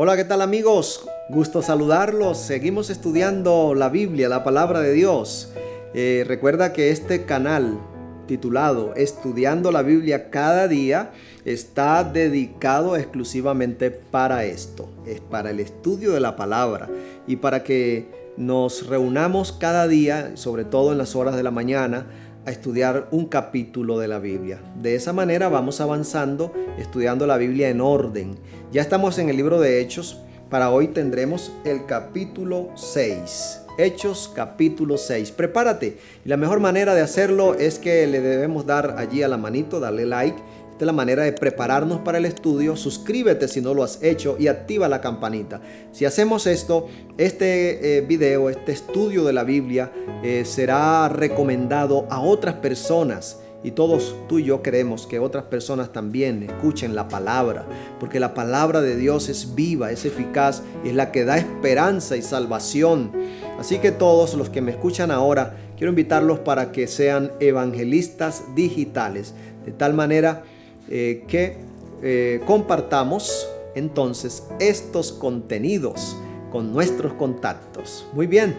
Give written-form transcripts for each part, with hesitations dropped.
Hola, ¿qué tal amigos? Gusto saludarlos. Seguimos estudiando la Biblia, la palabra de Dios. Recuerda que este canal titulado Estudiando la Biblia cada día está dedicado exclusivamente para esto. Es para el estudio de la palabra y para que nos reunamos cada día, sobre todo en las horas de la mañana, a estudiar un capítulo de la Biblia. De esa manera vamos avanzando, estudiando la Biblia en orden. Ya estamos en el libro de Hechos. Para hoy tendremos el capítulo 6. Hechos capítulo 6. Prepárate. Y la mejor manera de hacerlo es que le debemos dar allí a la manito, darle like. Esta es la manera de prepararnos para el estudio. Suscríbete si no lo has hecho y activa la campanita. Si hacemos esto, este video, este estudio de la Biblia será recomendado a otras personas. Y todos tú y yo queremos que otras personas también escuchen la palabra, porque la palabra de Dios es viva, es eficaz y es la que da esperanza y salvación. Así que todos los que me escuchan ahora, quiero invitarlos para que sean evangelistas digitales, de tal manera que compartamos entonces estos contenidos con nuestros contactos. Muy bien,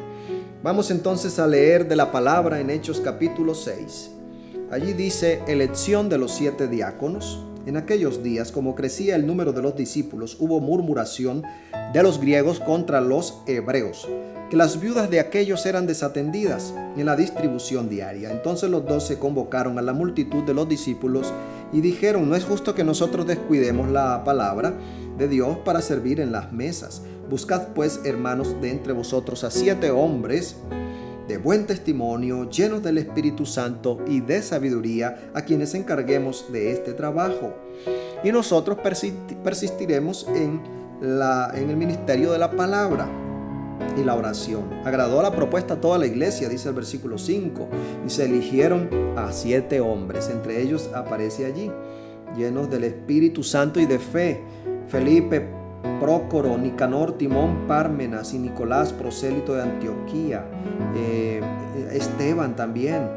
vamos entonces a leer de la palabra en Hechos capítulo 6. Allí dice: elección de los 7 diáconos. En aquellos días, como crecía el número de los discípulos, hubo murmuración de los griegos contra los hebreos, que las viudas de aquellos eran desatendidas en la distribución diaria. Entonces los 12 convocaron a la multitud de los discípulos y dijeron: no es justo que nosotros descuidemos la palabra de Dios para servir en las mesas. Buscad pues, hermanos, de entre vosotros a 7 hombres de buen testimonio, llenos del Espíritu Santo y de sabiduría, a quienes encarguemos de este trabajo. Y nosotros persistiremos en el ministerio de la palabra y la oración. Agradó la propuesta a toda la iglesia, dice el versículo 5, y se eligieron a 7 hombres. Entre ellos aparece allí, llenos del Espíritu Santo y de fe: Felipe, Prócoro, Nicanor, Timón, Pármenas y Nicolás, prosélito de Antioquía, Esteban también.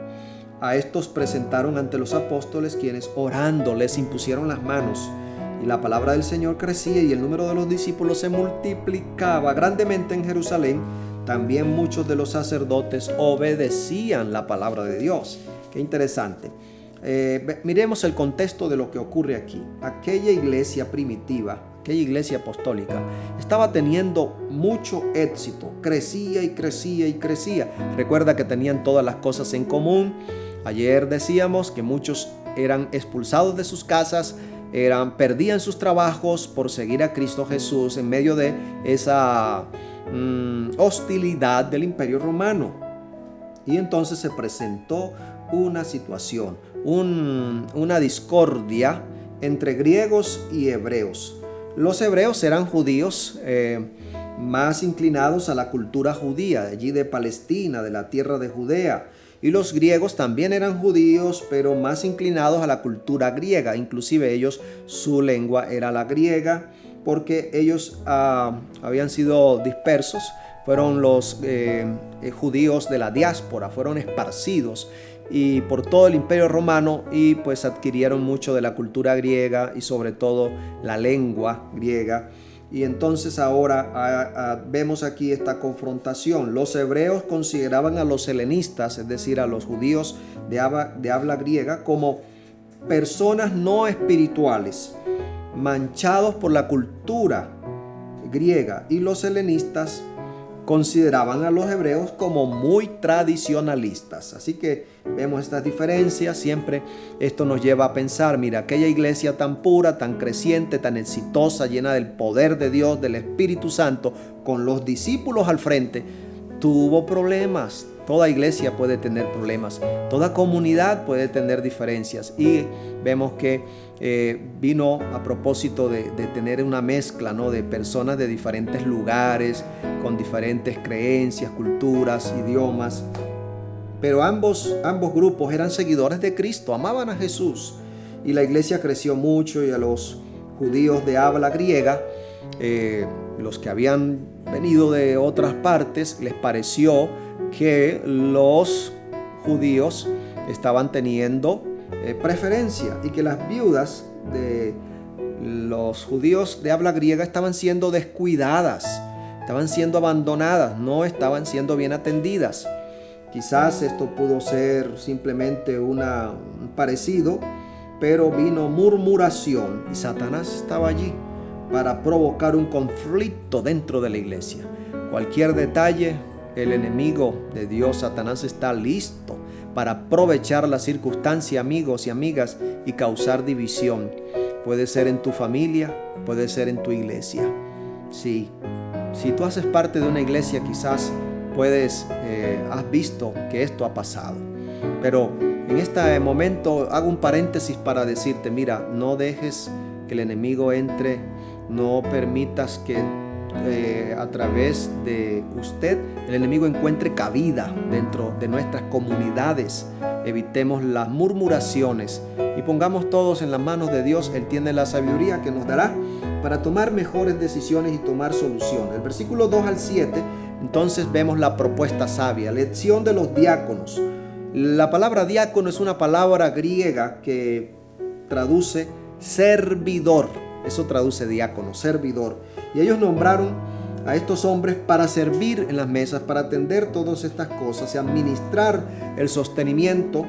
A estos presentaron ante los apóstoles, quienes orando les impusieron las manos. Y la palabra del Señor crecía y el número de los discípulos se multiplicaba grandemente en Jerusalén. También muchos de los sacerdotes obedecían la palabra de Dios. Qué interesante. Miremos el contexto de lo que ocurre aquí. Aquella iglesia primitiva, aquella iglesia apostólica, estaba teniendo mucho éxito, crecía y crecía y crecía. Recuerda que tenían todas las cosas en común. Ayer decíamos que muchos eran expulsados de sus casas, perdían sus trabajos por seguir a Cristo Jesús en medio de esa hostilidad del Imperio Romano. Y entonces se presentó una situación, una discordia entre griegos y hebreos. Los hebreos eran judíos más inclinados a la cultura judía, de allí de Palestina, de la tierra de Judea. Y los griegos también eran judíos, pero más inclinados a la cultura griega. Inclusive ellos, su lengua era la griega, porque ellos habían sido dispersos. Fueron los judíos de la diáspora, fueron esparcidos y por todo el Imperio Romano, y pues adquirieron mucho de la cultura griega y sobre todo la lengua griega. Y entonces ahora vemos aquí esta confrontación. Los hebreos consideraban a los helenistas, es decir, a los judíos de habla griega, como personas no espirituales, manchados por la cultura griega, y los helenistas consideraban a los hebreos como muy tradicionalistas. Así que vemos estas diferencias. Siempre esto nos lleva a pensar: mira, aquella iglesia tan pura, tan creciente, tan exitosa, llena del poder de Dios, del Espíritu Santo, con los discípulos al frente, tuvo problemas. Toda iglesia puede tener problemas, toda comunidad puede tener diferencias, y vemos que vino a propósito de tener una mezcla, ¿no?, de personas de diferentes lugares, con diferentes creencias, culturas, idiomas. Pero ambos grupos eran seguidores de Cristo, amaban a Jesús, y la iglesia creció mucho. Y a los judíos de habla griega, los que habían venido de otras partes, les pareció que los judíos estaban teniendo preferencia, y que las viudas de los judíos de habla griega estaban siendo descuidadas, estaban siendo abandonadas, no estaban siendo bien atendidas. Quizás esto pudo ser simplemente un parecido, pero vino murmuración y Satanás estaba allí para provocar un conflicto dentro de la iglesia. Cualquier detalle, el enemigo de Dios, Satanás, está listo para aprovechar la circunstancia, amigos y amigas, y causar división. Puede ser en tu familia, puede ser en tu iglesia. Sí, si tú haces parte de una iglesia, quizás has visto que esto ha pasado. Pero en este momento hago un paréntesis para decirte, mira, no dejes que el enemigo entre, no permitas que a través de usted el enemigo encuentre cabida dentro de nuestras comunidades. Evitemos las murmuraciones y pongamos todos en las manos de Dios. Él tiene la sabiduría que nos dará para tomar mejores decisiones y tomar solución. El versículo 2 al 7, entonces vemos la propuesta sabia, elección de los diáconos. La palabra diácono es una palabra griega que traduce servidor. Eso traduce diácono, servidor. Y ellos nombraron a estos hombres para servir en las mesas, para atender todas estas cosas y administrar el sostenimiento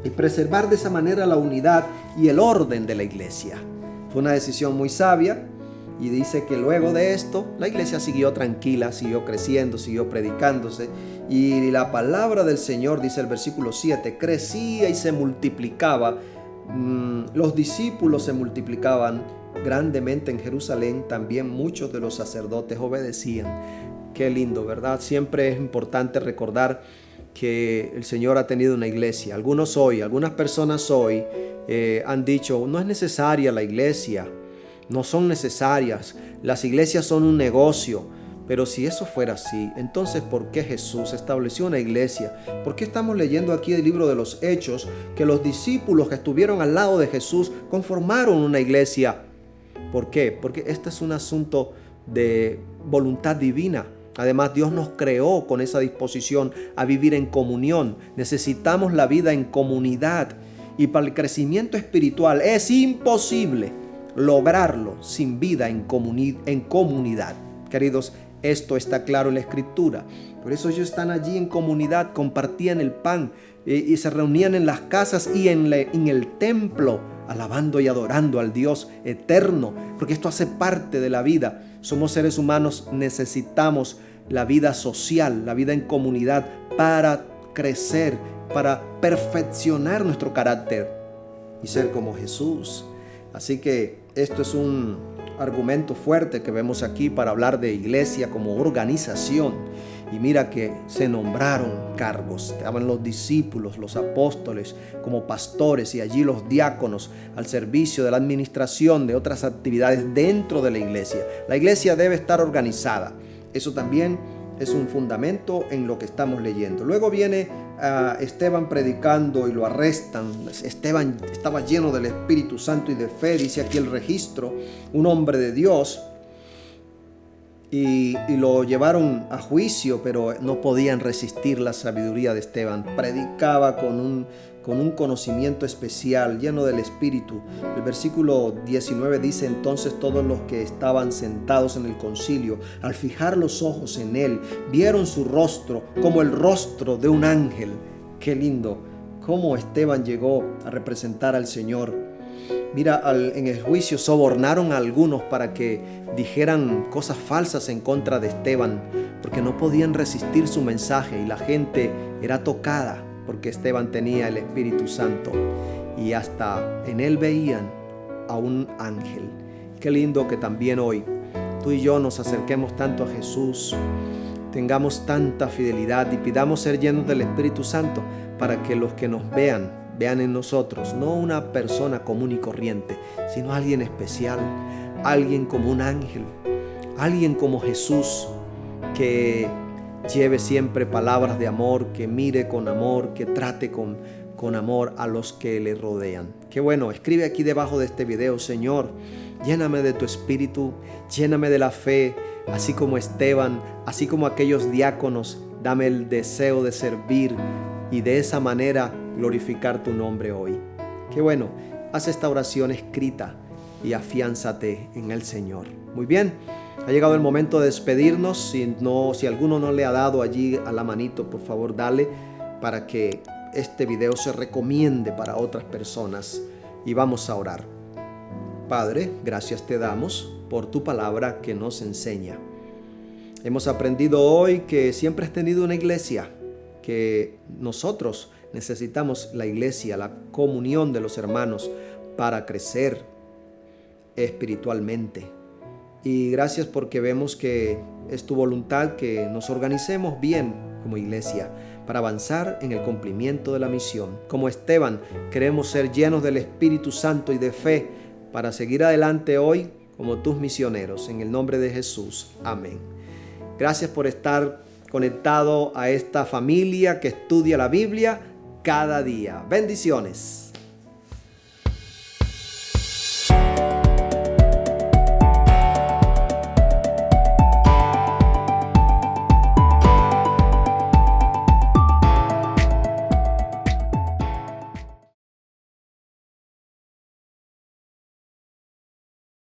y preservar de esa manera la unidad y el orden de la iglesia. Fue una decisión muy sabia y dice que luego de esto la iglesia siguió tranquila, siguió creciendo, siguió predicándose y la palabra del Señor, dice el versículo 7, crecía y se multiplicaba. Los discípulos se multiplicaban grandemente en Jerusalén, también muchos de los sacerdotes obedecían. Qué lindo, ¿verdad? Siempre es importante recordar que el Señor ha tenido una iglesia. Algunas personas hoy han dicho, no es necesaria la iglesia, no son necesarias, las iglesias son un negocio. Pero si eso fuera así, entonces ¿por qué Jesús estableció una iglesia? ¿Por qué estamos leyendo aquí el libro de los Hechos que los discípulos que estuvieron al lado de Jesús conformaron una iglesia? ¿Por qué? Porque este es un asunto de voluntad divina. Además, Dios nos creó con esa disposición a vivir en comunión. Necesitamos la vida en comunidad. Y para el crecimiento espiritual es imposible lograrlo sin vida en comunidad. Queridos, esto está claro en la Escritura. Por eso ellos están allí en comunidad, compartían el pan y se reunían en las casas y en el templo, alabando y adorando al Dios eterno, porque esto hace parte de la vida. Somos seres humanos, necesitamos la vida social, la vida en comunidad para crecer, para perfeccionar nuestro carácter y ser como Jesús. Así que esto es un argumento fuerte que vemos aquí para hablar de iglesia como organización. Y mira que se nombraron cargos, estaban los discípulos, los apóstoles como pastores y allí los diáconos al servicio de la administración de otras actividades dentro de la iglesia. La iglesia debe estar organizada. Eso también es un fundamento en lo que estamos leyendo. Luego viene Esteban predicando y lo arrestan. Esteban estaba lleno del Espíritu Santo y de fe, dice aquí el registro, un hombre de Dios. Y lo llevaron a juicio, pero no podían resistir la sabiduría de Esteban. Predicaba con un conocimiento especial, lleno del Espíritu. El versículo 19 dice: entonces todos los que estaban sentados en el concilio, al fijar los ojos en él, vieron su rostro como el rostro de un ángel. Qué lindo, cómo Esteban llegó a representar al Señor. Mira, en el juicio sobornaron a algunos para que dijeran cosas falsas en contra de Esteban, porque no podían resistir su mensaje y la gente era tocada porque Esteban tenía el Espíritu Santo y hasta en él veían a un ángel. Qué lindo que también hoy tú y yo nos acerquemos tanto a Jesús, tengamos tanta fidelidad y pidamos ser llenos del Espíritu Santo para que los que nos vean en nosotros no una persona común y corriente, sino alguien especial, alguien como un ángel, alguien como Jesús, que lleve siempre palabras de amor, que mire con amor, que trate con amor a los que le rodean. Qué bueno, escribe aquí debajo de este video: Señor, lléname de tu espíritu, lléname de la fe, así como Esteban, así como aquellos diáconos, dame el deseo de servir y de esa manera glorificar tu nombre hoy. Qué bueno, haz esta oración escrita y afiánzate en el Señor. Muy bien, ha llegado el momento de despedirnos. Si alguno no le ha dado allí a la manito, por favor dale para que este video se recomiende para otras personas. Y vamos a orar. Padre, gracias te damos por tu palabra que nos enseña. Hemos aprendido hoy que siempre has tenido una iglesia, que nosotros necesitamos la iglesia, la comunión de los hermanos para crecer espiritualmente. Y gracias porque vemos que es tu voluntad que nos organicemos bien como iglesia para avanzar en el cumplimiento de la misión. Como Esteban, queremos ser llenos del Espíritu Santo y de fe para seguir adelante hoy como tus misioneros. En el nombre de Jesús. Amén. Gracias por estar conectado a esta familia que estudia la Biblia cada día. Bendiciones.